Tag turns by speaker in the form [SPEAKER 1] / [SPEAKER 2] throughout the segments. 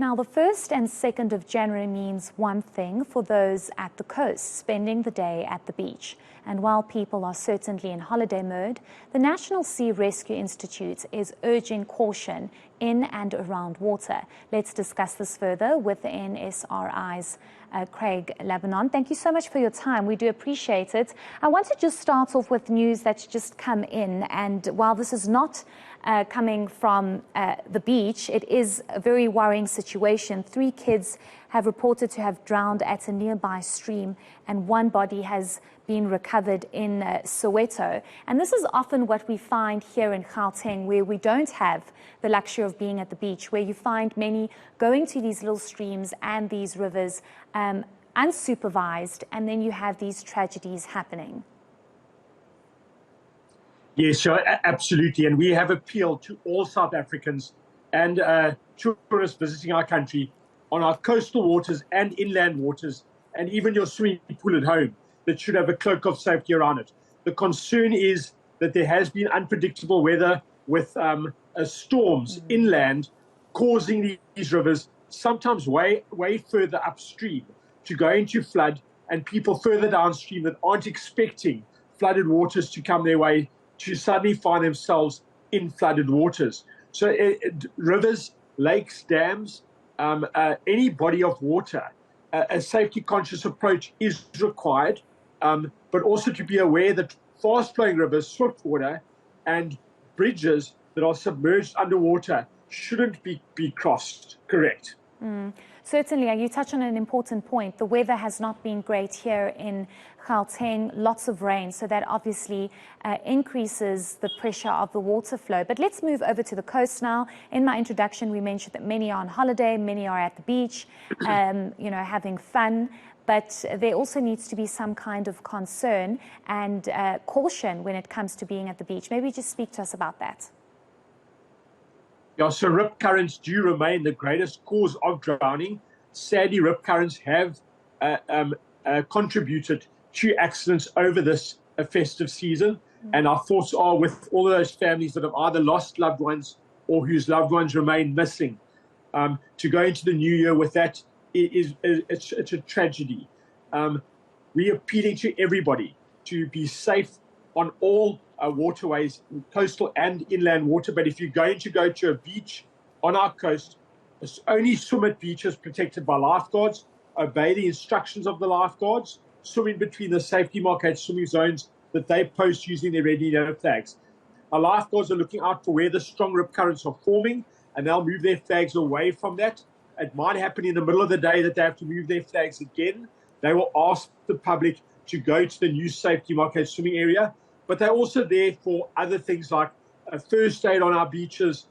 [SPEAKER 1] Now, the 1st and 2nd of January means one thing for those at the coast, spending the day at the beach. And while people are certainly in holiday mode, the National Sea Rescue Institute is urging caution in and around water. Let's discuss this further with the NSRI's Craig Lambinon. Thank you so much for your time. We do appreciate it. I want to just start off with news that's just come in. And while this is not coming from the beach, it is a very worrying situation. 3 kids have reported to have drowned at a nearby stream, and one body has been recovered in Soweto. And this is often what we find here in Gauteng, where we don't have the luxury of being at the beach, where you find many going to these little streams and these rivers unsupervised, and then you have these tragedies happening.
[SPEAKER 2] Yes, sure, absolutely. And we have appealed to all South Africans and tourists visiting our country on our coastal waters and inland waters, and even your swimming pool at home, that should have a cloak of safety around it. The concern is that there has been unpredictable weather with storms inland causing these rivers, sometimes way further upstream, to go into flood, and people further downstream that aren't expecting flooded waters to come their way to suddenly find themselves in flooded waters. So rivers, lakes, dams, any body of water, a safety-conscious approach is required, but also to be aware that fast-flowing rivers, swift water, and bridges that are submerged underwater shouldn't be crossed, correct?
[SPEAKER 1] Certainly, you touch on an important point. The weather has not been great here in Gauteng, lots of rain, so that obviously increases the pressure of the water flow. But let's move over to the coast now. In my introduction, we mentioned that many are on holiday, many are at the beach, having fun. But there also needs to be some kind of concern and caution when it comes to being at the beach. Maybe just speak to us about that.
[SPEAKER 2] Yeah, so rip currents do remain the greatest cause of drowning. Sadly, rip currents have contributed to accidents over this festive season. And our thoughts are with all of those families that have either lost loved ones or whose loved ones remain missing. To go into the new year with that, it's a tragedy. We're appealing to everybody to be safe on all waterways, coastal and inland water. But if you're going to go to a beach on our coast, only swim at beaches protected by lifeguards, obey the instructions of the lifeguards, swim in between the safety marked swimming zones that they post using their red and yellow flags. Our lifeguards are looking out for where the strong rip currents are forming, and they'll move their flags away from that. It might happen in the middle of the day that they have to move their flags again. They will ask the public to go to the new safety marked swimming area, but they're also there for other things like first aid on our beaches,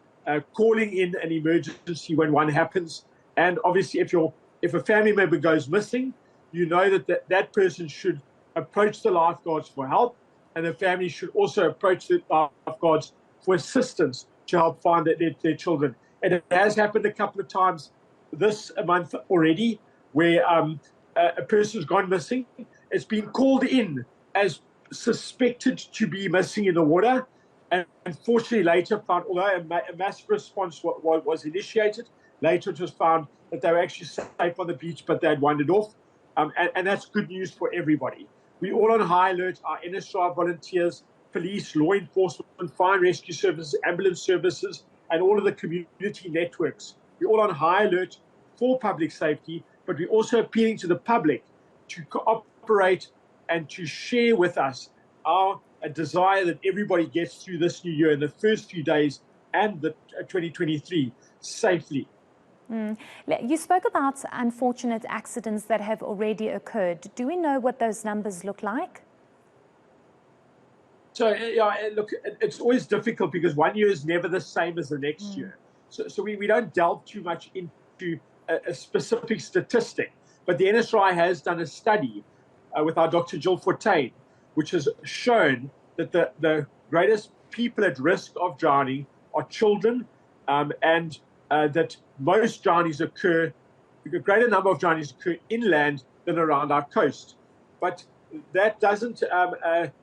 [SPEAKER 2] calling in an emergency when one happens. And obviously, if a family member goes missing, you know that person should approach the lifeguards for help, and the family should also approach the lifeguards for assistance to help find their children. And it has happened a couple of times this month already, where a person's gone missing. It's been called in as suspected to be missing in the water, and unfortunately later found, although a massive response was initiated, later it was found that they were actually safe on the beach, but they had wandered off, and that's good news for everybody. We're all on high alert. Our NSRI volunteers, police, law enforcement, fire and rescue services, ambulance services, and all of the community networks. We're all on high alert for public safety, but we're also appealing to the public to cooperate and to share with us our desire that everybody gets through this new year in the first few days and the 2023 safely.
[SPEAKER 1] You spoke about unfortunate accidents that have already occurred. Do we know what those numbers look like?
[SPEAKER 2] So, look, it's always difficult because one year is never the same as the next year. So we don't delve too much into a specific statistic. But the NSRI has done a study with our Dr. Jill Fortain, which has shown that the greatest people at risk of drowning are children, and that most drownings occur, a greater number of drownings occur inland than around our coast. But that doesn't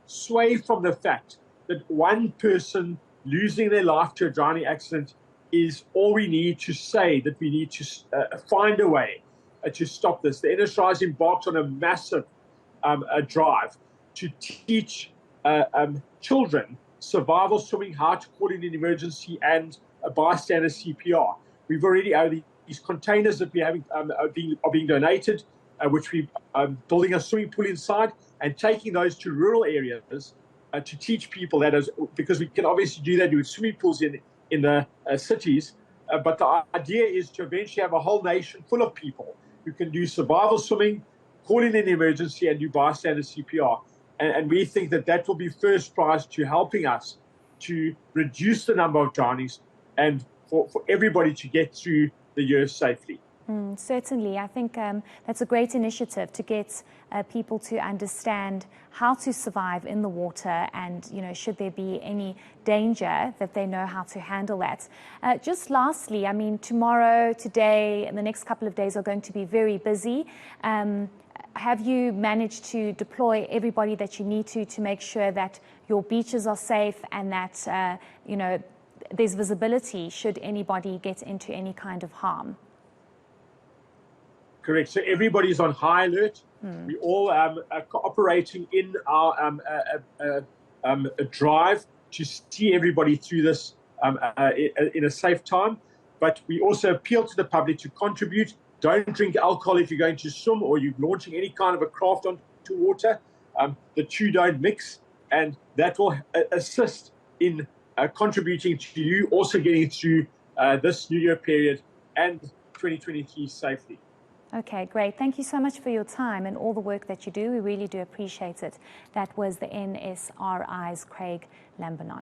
[SPEAKER 2] sway from the fact that one person losing their life to a drowning accident is all we need to say that we need to find a way to stop this. The NSRI has embarked on a massive drive to teach children survival swimming, how to call in an emergency, and a bystander CPR. We've already these containers that we are being donated, which we are building a swimming pool inside and taking those to rural areas to teach people that, because we can obviously do that with swimming pools in the cities, but the idea is to eventually have a whole nation full of people who can do survival swimming, call in an emergency, and do bystander CPR. And we think that will be first prize to helping us to reduce the number of drownings and for everybody to get through the year safely.
[SPEAKER 1] Certainly. I think that's a great initiative to get people to understand how to survive in the water, and, should there be any danger, that they know how to handle that. Just lastly, I mean, tomorrow, today, and the next couple of days are going to be very busy. Have you managed to deploy everybody that you need to make sure that your beaches are safe and that, there's visibility should anybody get into any kind of harm?
[SPEAKER 2] Correct. So everybody's on high alert. We all are cooperating in our a drive to see everybody through this in a safe time. But we also appeal to the public to contribute. Don't drink alcohol if you're going to swim or you're launching any kind of a craft onto water. The two don't mix, and that will assist in contributing to you also getting through this New Year period and 2023 safely.
[SPEAKER 1] Okay, great. Thank you so much for your time and all the work that you do. We really do appreciate it. That was the NSRI's Craig Lambinon.